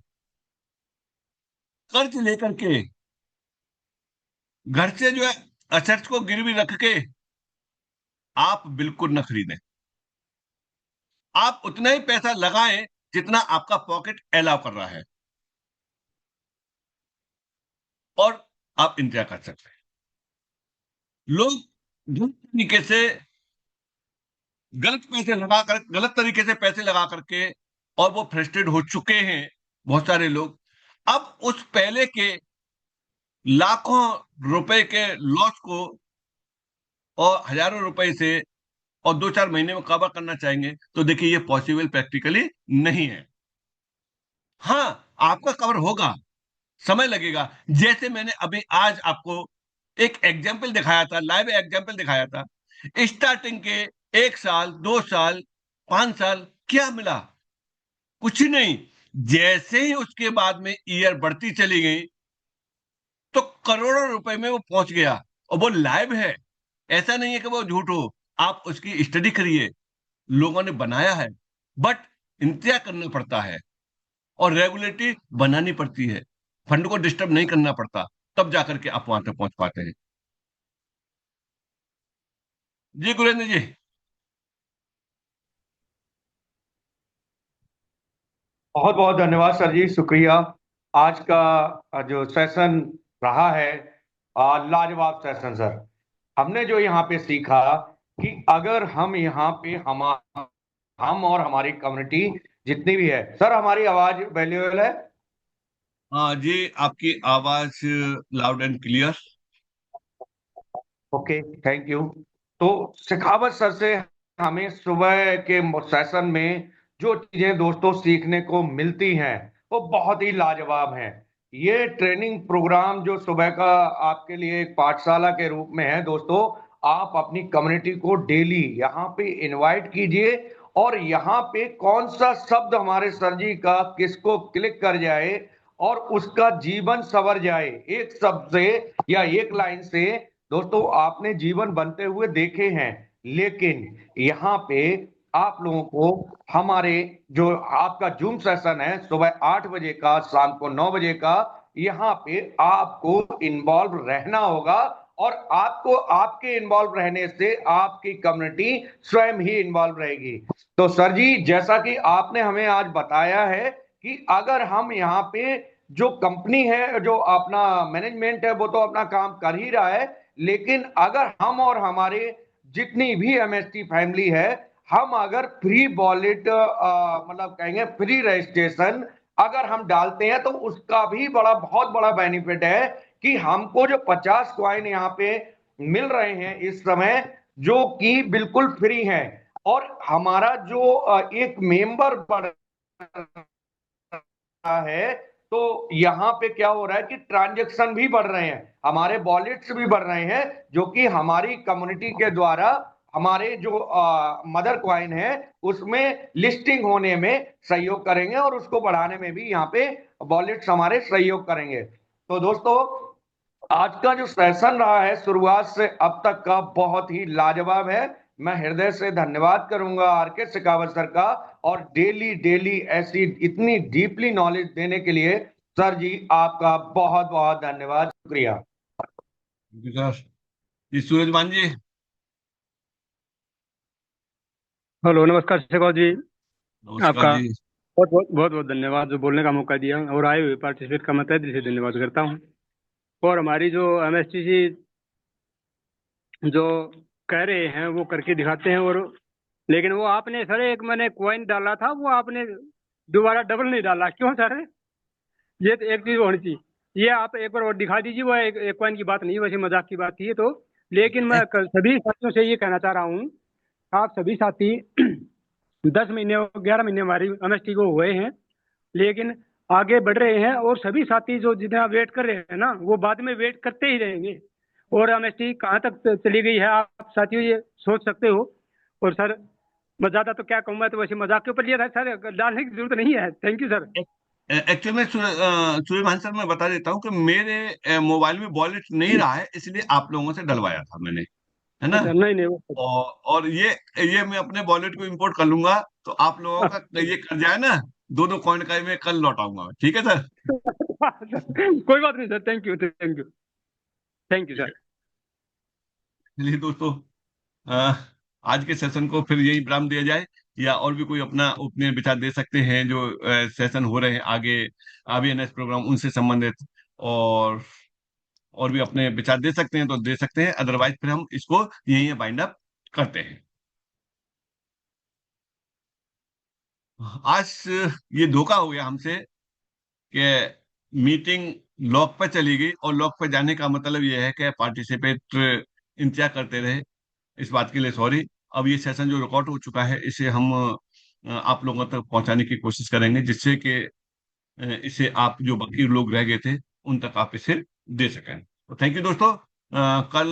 A: कर्ज लेकर के घर से जो है असेट्स को गिरवी रख के आप बिल्कुल न खरीदें। आप उतना ही पैसा लगाएं जितना आपका पॉकेट अलाउ कर रहा है, और आप इंतजार कर सकते हैं। लोग गलत तरीके से गलत तरीके से पैसे लगा करके और वो फ्रस्ट्रेट हो चुके हैं बहुत सारे लोग। अब उस पहले के लाखों रुपए के लॉस को और हजारों रुपए से और 2-4 महीने में कवर करना चाहेंगे तो देखिए ये पॉसिबल प्रैक्टिकली नहीं है। हाँ, आपका कवर होगा, समय लगेगा। जैसे मैंने अभी आज आपको एक एग्जाम्पल दिखाया था, लाइव एग्जाम्पल दिखाया था। स्टार्टिंग के 1 साल, 2 साल, 5 साल क्या मिला? कुछ नहीं। जैसे ही उसके बाद में ईयर बढ़ती चली गई तो करोड़ों रुपए में वो पहुंच गया, और वो लाइव है, ऐसा नहीं है कि वो झूठ हो। आप उसकी स्टडी करिए, लोगों ने बनाया है, बट इंतजार करना पड़ता है और रेगुलेटरी बनानी पड़ती है, फंड को डिस्टर्ब नहीं करना पड़ता, तब जाकर के आप वहां तक पहुंच पाते हैं। जी गुरेंद्र जी।
E: बहुत बहुत धन्यवाद सर जी, शुक्रिया। आज का जो सेशन रहा है, लाजवाब सेशन सर। हमने जो यहाँ पे सीखा कि अगर हम यहाँ पे हम और हमारी कम्युनिटी जितनी भी है, सर हमारी आवाज वैल्यूएबल है?
A: हाँ जी, आपकी आवाज loud and clear.
E: Okay, thank you. तो शेखावत सर से हमें सुबह के सेशन में जो चीजें दोस्तों सीखने को मिलती हैं वो बहुत ही लाजवाब हैं। ये ट्रेनिंग प्रोग्राम जो सुबह का आपके लिए एक पाठशाला के रूप में है दोस्तों, आप अपनी कम्युनिटी को डेली यहाँ पे इनवाइट कीजिए और यहाँ पे कौन सा शब्द हमारे सर जी का किसको क्लिक कर जाए और उसका जीवन संवर जाए, एक शब्द से या एक लाइन से। दोस्तों, आपने जीवन बनते हुए देखे हैं, लेकिन यहाँ पे आप लोगों को हमारे जो आपका जूम सेशन है सुबह 8 बजे का, शाम को 9 बजे का, यहाँ पे आपको इन्वॉल्व रहना होगा। और आपको आपके इन्वॉल्व रहने से आपकी कम्युनिटी स्वयं ही इन्वॉल्व रहेगी। तो सर जी, जैसा कि आपने हमें आज बताया है कि अगर हम यहाँ पे जो कंपनी है, जो अपना मैनेजमेंट है, वो तो अपना काम कर ही रहा है, लेकिन अगर हम और हमारे जितनी भी एमएसटी फैमिली है, हम अगर फ्री वॉलेट मतलब कहेंगे फ्री रजिस्ट्रेशन अगर हम डालते हैं, तो उसका भी बहुत बड़ा बेनिफिट है कि हमको जो 50 कॉइन यहाँ पे मिल रहे हैं इस समय, जो कि बिल्कुल फ्री हैं, और हमारा जो एक मेंबर बढ़ रहा है, तो यहाँ पे क्या हो रहा है कि ट्रांजैक्शन भी बढ़ रहे हैं, हमारे वॉलेट्स भी बढ़ रहे हैं, जो कि हमारी कम्युनिटी के द्वारा हमारे जो मदर क्वाइन है उसमें लिस्टिंग होने में सहयोग करेंगे, और उसको बढ़ाने में भी यहाँ पे वॉलेट्स हमारे सहयोग करेंगे। तो दोस्तों, आज का जो सेशन रहा है शुरुआत से अब तक का बहुत ही लाजवाब है। मैं हृदय से धन्यवाद करूंगा आरके शेखावत सर का, और डेली डेली ऐसी इतनी डीपली नॉलेज देने के लिए सर जी आपका बहुत बहुत धन्यवाद, शुक्रिया।
A: सर जी, सूरजमान जी।
F: हेलो, नमस्कार शेखर जी।
A: नमस्कार
F: आपका
A: जी।
F: बहुत बहुत धन्यवाद जो बोलने का मौका दिया, और आए हुए पार्टिसिपेट का मैं तहे दिल से धन्यवाद करता हूँ। और हमारी जो एमएसटीसी जो कह रहे हैं वो करके दिखाते हैं, और लेकिन वो आपने सर एक मैंने कॉइन डाला था, वो आपने दोबारा डबल नहीं डाला, क्यों सर? ये तो एक चीज होनी चाहिए। ये आप एक बार और दिखा दीजिए। वो एक कॉइन की बात नहीं, वैसे मजाक की बात थी ये तो। लेकिन मैं सभी साथियों से ये कहना चाह रहा हूँ, आप सभी साथी 10 महीने 11 महीने हमारी एमएसटी को हुए हैं, लेकिन आगे बढ़ रहे हैं, और सभी साथी जो जितना वेट कर रहे हैं ना, वो बाद में वेट करते ही रहेंगे। और एमएसटी कहाँ तक चली गई है आप साथियों ये सोच सकते हो। और सर, मैं ज्यादा तो क्या कहूँ, मैं तो वैसे मजाक के ऊपर लिया था सर, डालने की जरूरत नहीं है। Thank you sir.
A: एक्चुअली में सूर्यमान सर, मैं बता देता हूँ कि मेरे मोबाइल में वॉलेट नहीं रहा है, इसलिए आप लोगों से डलवाया था मैंने, है ना।
F: अच्छा, नहीं नहीं वो
A: और ये मैं अपने वॉलेट को इंपोर्ट कर लूंगा, तो आप लोगों का ये कर जाए ना, दोनों कॉइन का मैं कल लौटाऊंगा, ठीक है सर।
F: कोई बात नहीं sir, thank you thank you thank you
A: ठीक
F: सर।
A: है। चलिए दोस्तों, अ, आज के सेशन को फिर यही विराम दिया जाए, या और भी कोई अपना ओपिनियन विचार दे सकते हैं जो सेशन हो रहे हैं आगे अवेयरनेस प्रोग्राम उनसे संबंधित, और और भी अपने विचार दे सकते हैं तो दे सकते हैं, अदरवाइज फिर हम इसको यहीं बाइंड अप करते हैं। आज ये धोखा हो गया हमसे कि मीटिंग लॉक पर चली गई, और लॉक पर जाने का मतलब ये है कि पार्टिसिपेट इंतजार करते रहे। इस बात के लिए सॉरी। अब ये सेशन जो रिकॉर्ड हो चुका है, इसे हम आप लोगों तक पहुंचाने की कोशिश करेंगे, जिससे कि इसे आप जो बाकी लोग रह गए थे उन तक आप इसे दे सकें। तो थैंक यू दोस्तों। कल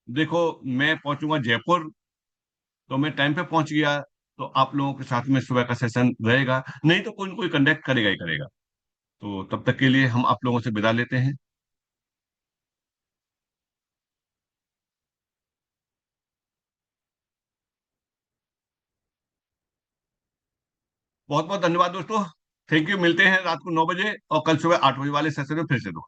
A: देखो, मैं पहुंचूंगा जयपुर, तो मैं टाइम पे पहुंच गया तो आप लोगों के साथ में सुबह का सेशन रहेगा, नहीं तो कोई न कोई कंडक्ट करेगा ही करेगा। तो तब तक के लिए हम आप लोगों से विदा लेते हैं। बहुत बहुत धन्यवाद दोस्तों। Thank you. मिलते हैं रात को 9 बजे, और कल सुबह 8 बजे वाले सेशन में फिर से दो।